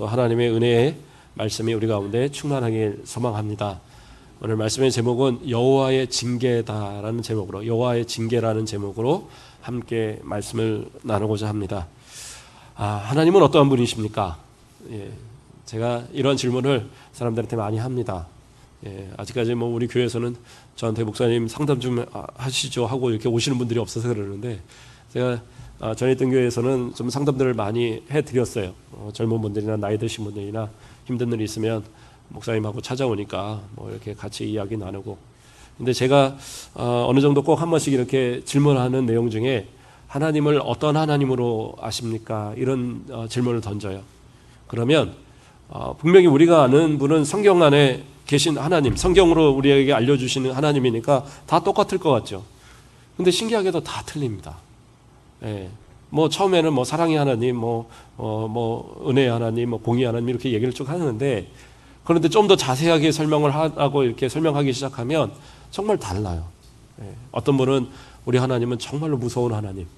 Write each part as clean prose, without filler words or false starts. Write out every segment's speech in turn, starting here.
또 하나님의 은혜의 말씀이 우리 가운데 충만하길 소망합니다. 오늘 말씀의 제목은 여호와의 징계다라는 제목으로, 여호와의 징계라는 제목으로 함께 말씀을 나누고자 합니다. 하나님은 어떠한 분이십니까? 제가 이런 질문을 사람들한테 많이 합니다. 아직까지 우리 교회에서는 저한테 목사님 상담 좀 하시죠 하고 이렇게 오시는 분들이 없어서 그러는데, 제가 전에 있던 교회에서는 좀 상담들을 많이 해드렸어요. 젊은 분들이나 나이 드신 분들이나 힘든 일이 있으면 목사님하고 찾아오니까 이렇게 같이 이야기 나누고. 근데 제가 어느 정도 꼭 한 번씩 이렇게 질문하는 내용 중에 하나님을 어떤 하나님으로 아십니까? 이런 질문을 던져요. 그러면 분명히 우리가 아는 분은 성경 안에 계신 하나님, 성경으로 우리에게 알려주시는 하나님이니까 다 똑같을 것 같죠. 근데 신기하게도 다 틀립니다. 처음에는 사랑의 하나님, 은혜의 하나님, 공의의 하나님 이렇게 얘기를 쭉 하는데, 그런데 좀 더 자세하게 설명을 하고 이렇게 설명하기 시작하면 정말 달라요. 어떤 분은 우리 하나님은 정말로 무서운 하나님.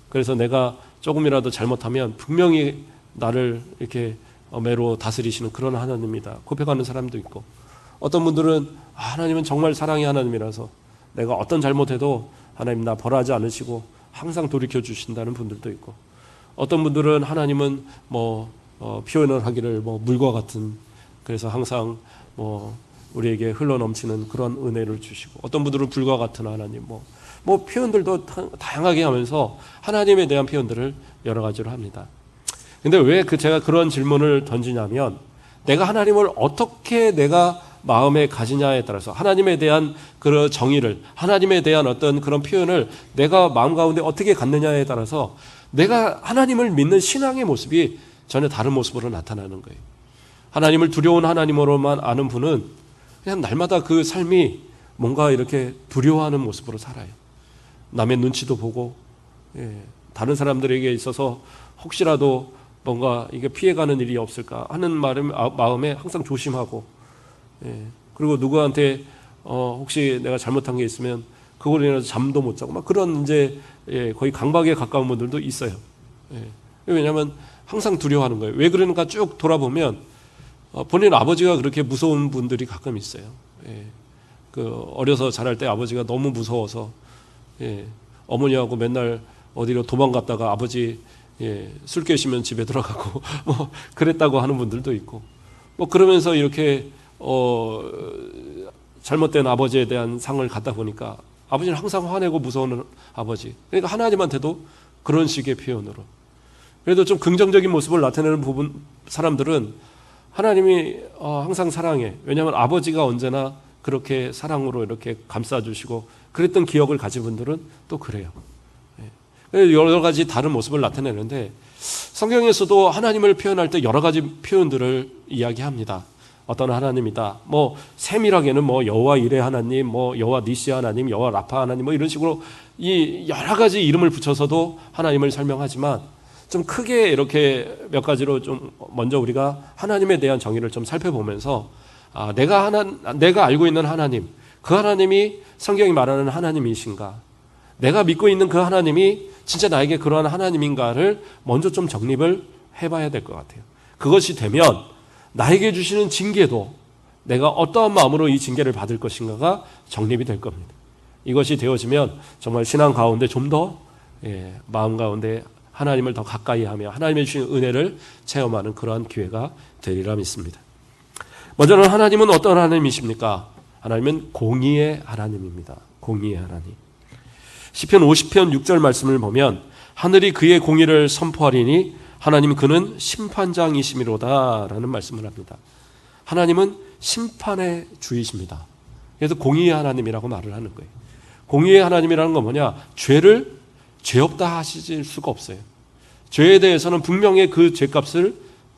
그래서 내가 조금이라도 잘못하면 분명히 나를 이렇게 매로 다스리시는 그런 하나님이다 고백하는 사람도 있고, 어떤 분들은 하나님은 정말 사랑의 하나님이라서 내가 어떤 잘못해도 하나님 나 벌하지 않으시고 항상 돌이켜 주신다는 분들도 있고, 어떤 분들은 하나님은 표현을 하기를 물과 같은, 그래서 항상 우리에게 흘러넘치는 그런 은혜를 주시고, 어떤 분들은 불과 같은 하나님, 표현들도 다양하게 하면서 하나님에 대한 표현들을 여러 가지로 합니다. 근데 왜 제가 그런 질문을 던지냐면, 내가 하나님을 어떻게 내가 마음에 가지냐에 따라서, 하나님에 대한 그런 정의를, 하나님에 대한 어떤 그런 표현을 내가 마음 가운데 어떻게 갖느냐에 따라서 내가 하나님을 믿는 신앙의 모습이 전혀 다른 모습으로 나타나는 거예요. 하나님을 두려운 하나님으로만 아는 분은 그냥 날마다 그 삶이 뭔가 이렇게 두려워하는 모습으로 살아요. 남의 눈치도 보고, 다른 사람들에게 있어서 혹시라도 뭔가 이게 피해가는 일이 없을까 하는 마음에 항상 조심하고, 그리고 누구한테 혹시 내가 잘못한 게 있으면 그걸로 인해서 잠도 못 자고 그런 거의 강박에 가까운 분들도 있어요. 왜냐하면 항상 두려워하는 거예요. 왜 그러는가 쭉 돌아보면 본인 아버지가 그렇게 무서운 분들이 가끔 있어요. 어려서 자랄 때 아버지가 너무 무서워서 어머니하고 맨날 어디로 도망갔다가 아버지 술 깨시면 집에 들어가고 그랬다고 하는 분들도 있고, 그러면서 이렇게 잘못된 아버지에 대한 상을 갖다 보니까 아버지는 항상 화내고 무서운 아버지. 그러니까 하나님한테도 그런 식의 표현으로. 그래도 좀 긍정적인 모습을 나타내는 사람들은 하나님이 항상 사랑해. 왜냐하면 아버지가 언제나 그렇게 사랑으로 이렇게 감싸주시고 그랬던 기억을 가진 분들은 또 그래요. 여러 가지 다른 모습을 나타내는데, 성경에서도 하나님을 표현할 때 여러 가지 표현들을 이야기합니다. 어떤 하나님이다. 세밀하게는 여호와 이레 하나님, 여호와 니시 하나님, 여호와 라파 하나님, 이런 식으로 이 여러 가지 이름을 붙여서도 하나님을 설명하지만, 좀 크게 이렇게 몇 가지로 좀 먼저 우리가 하나님에 대한 정의를 좀 살펴보면서, 내가 알고 있는 하나님, 그 하나님이 성경이 말하는 하나님이신가? 내가 믿고 있는 그 하나님이 진짜 나에게 그러한 하나님인가를 먼저 좀 정립을 해봐야 될 것 같아요. 그것이 되면 나에게 주시는 징계도 내가 어떠한 마음으로 이 징계를 받을 것인가가 정립이 될 겁니다. 이것이 되어지면 정말 신앙 가운데 좀 더 마음 가운데 하나님을 더 가까이 하며 하나님의 주신 은혜를 체험하는 그러한 기회가 되리라 믿습니다. 먼저는 하나님은 어떤 하나님이십니까? 하나님은 공의의 하나님입니다. 공의의 하나님. 시편 50편 6절 말씀을 보면, 하늘이 그의 공의를 선포하리니 하나님 그는 심판장이시미로다 라는 말씀을 합니다. 하나님은 심판의 주이십니다. 그래서 공의의 하나님이라고 말을 하는 거예요. 공의의 하나님이라는 건 뭐냐? 죄를 죄 없다 하실 수가 없어요. 죄에 대해서는 분명히 그 죄값을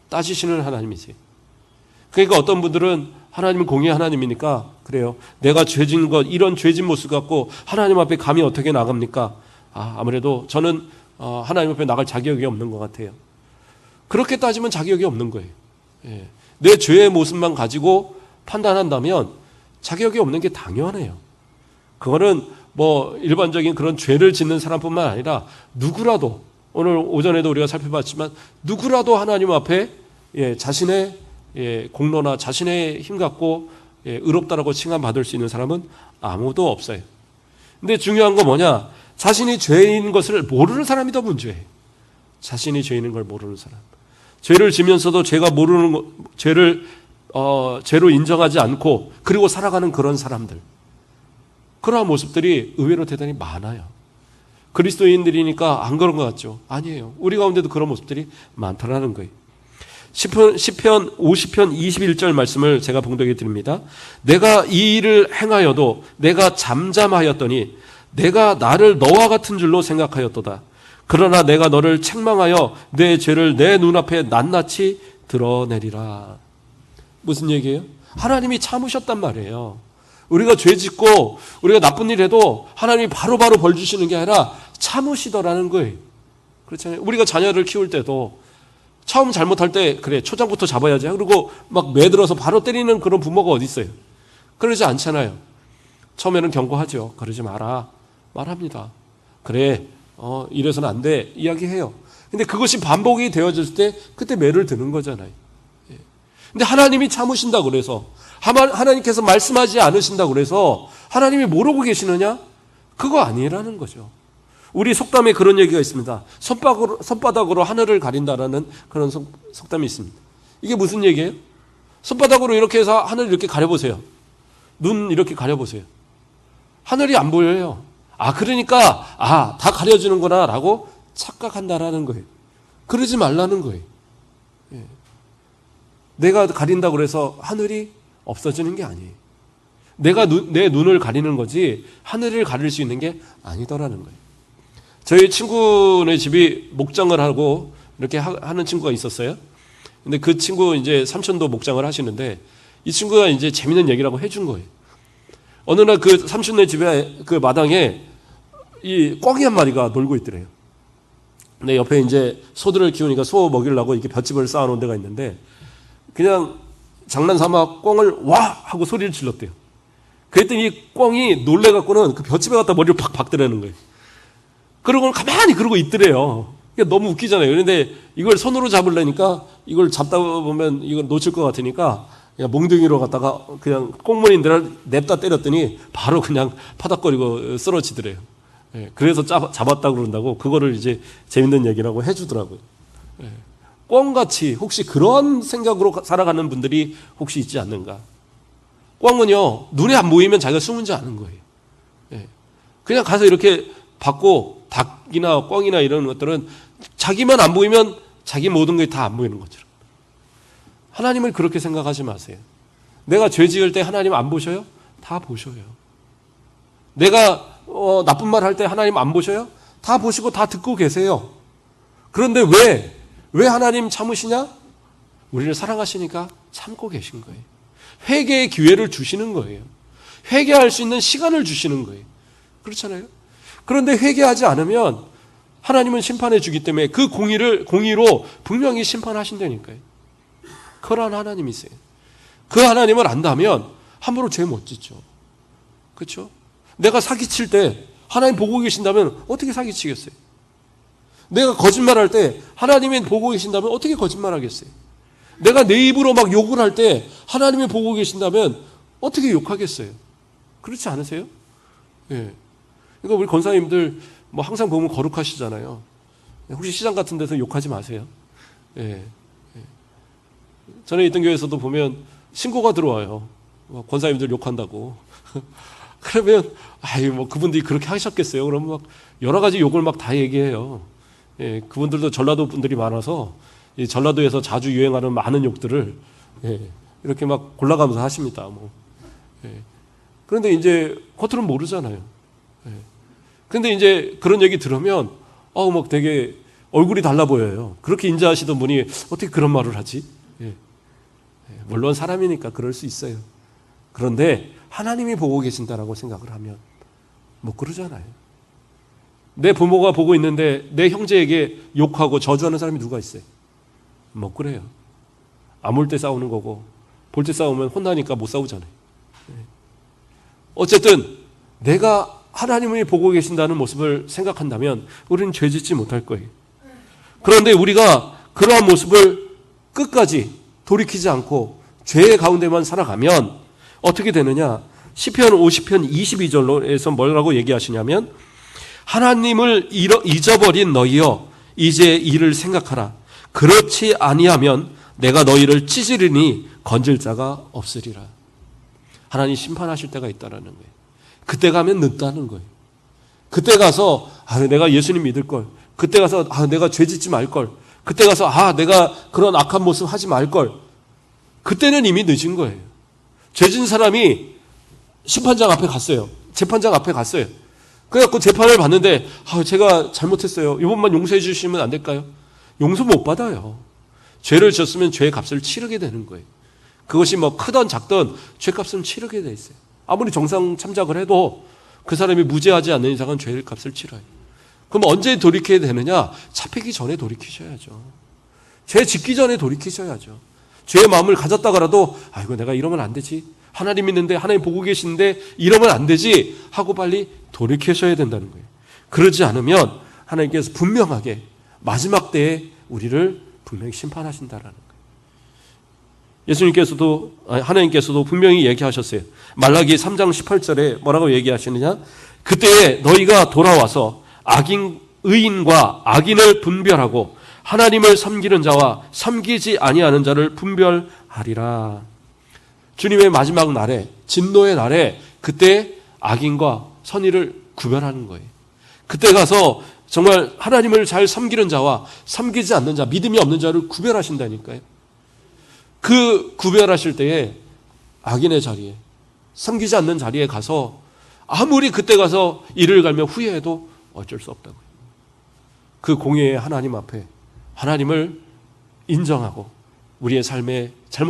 따지시는 하나님이세요. 그러니까 어떤 분들은 하나님은 공의의 하나님이니까 그래요. 내가 죄진 것, 이런 죄진 모습 갖고 하나님 앞에 감히 어떻게 나갑니까? 아무래도 저는 하나님 앞에 나갈 자격이 없는 것 같아요. 그렇게 따지면 자격이 없는 거예요. 내 죄의 모습만 가지고 판단한다면 자격이 없는 게 당연해요. 그거는 일반적인 그런 죄를 짓는 사람뿐만 아니라 누구라도, 오늘 오전에도 우리가 살펴봤지만 누구라도 하나님 앞에 자신의 공로나 자신의 힘 갖고 의롭다라고 칭함받을 수 있는 사람은 아무도 없어요. 근데 중요한 건 뭐냐? 자신이 죄인 것을 모르는 사람이 더 문제예요. 자신이 죄인인 걸 모르는 사람. 죄를 지면서도 죄가 모르는 죄를 죄로 인정하지 않고 그리고 살아가는 그런 사람들. 그러한 모습들이 의외로 대단히 많아요. 그리스도인들이니까 안 그런 것 같죠? 아니에요. 우리 가운데도 그런 모습들이 많다라는 거예요. 시편 50편 21절 말씀을 제가 봉독해 드립니다. 내가 이 일을 행하여도 내가 잠잠하였더니 내가 나를 너와 같은 줄로 생각하였도다. 그러나 내가 너를 책망하여 내 죄를 내 눈앞에 낱낱이 드러내리라. 무슨 얘기예요? 하나님이 참으셨단 말이에요. 우리가 죄 짓고 우리가 나쁜 일 해도 하나님이 바로바로 벌 주시는 게 아니라 참으시더라는 거예요. 그렇잖아요. 우리가 자녀를 키울 때도 처음 잘못할 때 그래 초장부터 잡아야지 그리고 막 매들어서 바로 때리는 그런 부모가 어디 있어요? 그러지 않잖아요. 처음에는 경고하죠. 그러지 마라. 말합니다. 그래 이래서는 안 돼. 이야기해요. 근데 그것이 반복이 되어질 때 그때 매를 드는 거잖아요. 근데 하나님이 참으신다고 그래서 하나님께서 말씀하지 않으신다고 그래서 하나님이 모르고 계시느냐? 그거 아니라는 거죠. 우리 속담에 그런 얘기가 있습니다. 손바닥으로 하늘을 가린다라는 그런 속담이 있습니다. 이게 무슨 얘기예요? 손바닥으로 이렇게 해서 하늘을 이렇게 가려보세요. 눈 이렇게 가려보세요. 하늘이 안 보여요. 그러니까 다 가려지는구나 라고 착각한다라는 거예요. 그러지 말라는 거예요. 내가 가린다고 해서 하늘이 없어지는 게 아니에요. 내가 내 눈을 가리는 거지 하늘을 가릴 수 있는 게 아니더라는 거예요. 저희 친구네 집이 목장을 하고 이렇게 하는 친구가 있었어요. 근데 그 친구 이제 삼촌도 목장을 하시는데 이 친구가 이제 재밌는 얘기라고 해준 거예요. 어느 날 그 삼촌네 집에 그 마당에 이 꿩이 한 마리가 놀고 있더래요. 근데 옆에 이제 소들을 키우니까 소 먹이려고 이렇게 볏짚을 쌓아놓은 데가 있는데 그냥 장난삼아 꿩을 와 하고 소리를 질렀대요. 그랬더니 이 꿩이 놀래갖고는 그 볏짚에 갖다 머리를 팍 박더라는 거예요. 그러고는 가만히 그러고 있더래요. 너무 웃기잖아요. 그런데 이걸 손으로 잡으려니까 이걸 잡다 보면 이걸 놓칠 것 같으니까 그냥 몽둥이로 갖다가 그냥 꽁무니를 냅다 때렸더니 바로 그냥 파닥거리고 쓰러지더래요. 그래서 잡았다고 그런다고 그거를 이제 재밌는 얘기라고 해주더라고요. 꿩같이 혹시 그런 생각으로 살아가는 분들이 혹시 있지 않는가? 꿩은요 눈에 안 보이면 자기가 숨은 줄 아는 거예요. 그냥 가서 이렇게 받고 닭이나 꿩이나 이런 것들은 자기만 안 보이면 자기 모든 게 다 안 보이는 것처럼. 하나님을 그렇게 생각하지 마세요. 내가 죄 지을 때 하나님 안 보셔요? 다 보셔요. 내가 나쁜 말 할 때 하나님 안 보셔요? 다 보시고 다 듣고 계세요. 그런데 왜 하나님 참으시냐? 우리를 사랑하시니까 참고 계신 거예요. 회개의 기회를 주시는 거예요. 회개할 수 있는 시간을 주시는 거예요. 그렇잖아요? 그런데 회개하지 않으면 하나님은 심판해 주기 때문에 그 공의로 분명히 심판하신다니까요. 그런 하나님이세요. 그 하나님을 안다면 함부로 죄 못 짓죠. 그렇죠? 내가 사기칠 때 하나님 보고 계신다면 어떻게 사기치겠어요? 내가 거짓말할 때 하나님이 보고 계신다면 어떻게 거짓말하겠어요? 내가 내 입으로 막 욕을 할 때 하나님이 보고 계신다면 어떻게 욕하겠어요? 그렇지 않으세요? 예. 그러니까 우리 권사님들 뭐 항상 보면 거룩하시잖아요. 혹시 시장 같은 데서 욕하지 마세요. 예. 전에 있던 교회에서도 보면 신고가 들어와요. 권사님들 욕한다고. 그러면 뭐 그분들이 그렇게 하셨겠어요. 그러면 막 여러 가지 욕을 막 다 얘기해요. 예, 그분들도 전라도 분들이 많아서 이 전라도에서 자주 유행하는 많은 욕들을 이렇게 막 골라가면서 하십니다. 뭐. 그런데 이제 겉으로는 모르잖아요. 그런데 이제 그런 얘기 들으면 막 되게 얼굴이 달라 보여요. 그렇게 인자하시던 분이 어떻게 그런 말을 하지? 물론 사람이니까 그럴 수 있어요. 그런데 하나님이 보고 계신다라고 생각을 하면 못 그러잖아요. 내 부모가 보고 있는데 내 형제에게 욕하고 저주하는 사람이 누가 있어요? 못 그래요. 안 볼 때 싸우는 거고 볼 때 싸우면 혼나니까 못 싸우잖아요. 어쨌든 내가 하나님이 보고 계신다는 모습을 생각한다면 우리는 죄짓지 못할 거예요. 그런데 우리가 그러한 모습을 끝까지 돌이키지 않고 죄의 가운데만 살아가면 어떻게 되느냐? 시편 50편 22절로에서 뭐라고 얘기하시냐면 하나님을 잊어버린 너희여 이제 이를 생각하라. 그렇지 아니하면 내가 너희를 찢으리니 건질 자가 없으리라. 하나님 심판하실 때가 있다라는 거예요. 그때 가면 늦다는 거예요. 그때 가서 내가 예수님 믿을 걸. 그때 가서 내가 죄 짓지 말 걸. 그때 가서 내가 그런 악한 모습 하지 말 걸. 그때는 이미 늦은 거예요. 죄 진 사람이 심판장 앞에 갔어요. 재판장 앞에 갔어요. 그래갖고 재판을 받는데 제가 잘못했어요. 이번만 용서해 주시면 안 될까요? 용서 못 받아요. 죄를 졌으면 죄의 값을 치르게 되는 거예요. 그것이 뭐 크던 작던 죄값은 치르게 돼 있어요. 아무리 정상 참작을 해도 그 사람이 무죄하지 않는 이상은 죄의 값을 치러요. 그럼 언제 돌이켜야 되느냐? 잡히기 전에 돌이키셔야죠. 죄 짓기 전에 돌이키셔야죠. 죄의 마음을 가졌다가라도 이거 내가 이러면 안 되지. 하나님 있는데 하나님 보고 계시는데 이러면 안 되지 하고 빨리 돌이키셔야 된다는 거예요. 그러지 않으면 하나님께서 분명하게 마지막 때에 우리를 분명히 심판하신다라는 거예요. 예수님께서도 하나님께서도 분명히 얘기하셨어요. 말라기 3장 18절에 뭐라고 얘기하시느냐? 그때에 너희가 돌아와서 의인과 악인을 분별하고 하나님을 섬기는 자와 섬기지 아니하는 자를 분별하리라. 주님의 마지막 날에 진노의 날에 그때 악인과 선의를 구별하는 거예요. 그때 가서 정말 하나님을 잘 섬기는 자와 섬기지 않는 자, 믿음이 없는 자를 구별하신다니까요. 그 구별하실 때에 악인의 자리에, 섬기지 않는 자리에 가서 아무리 그때 가서 이를 갈며 후회해도 어쩔 수 없다고요. 그 공의의 하나님 앞에 하나님을 인정하고 우리의 삶에 잘못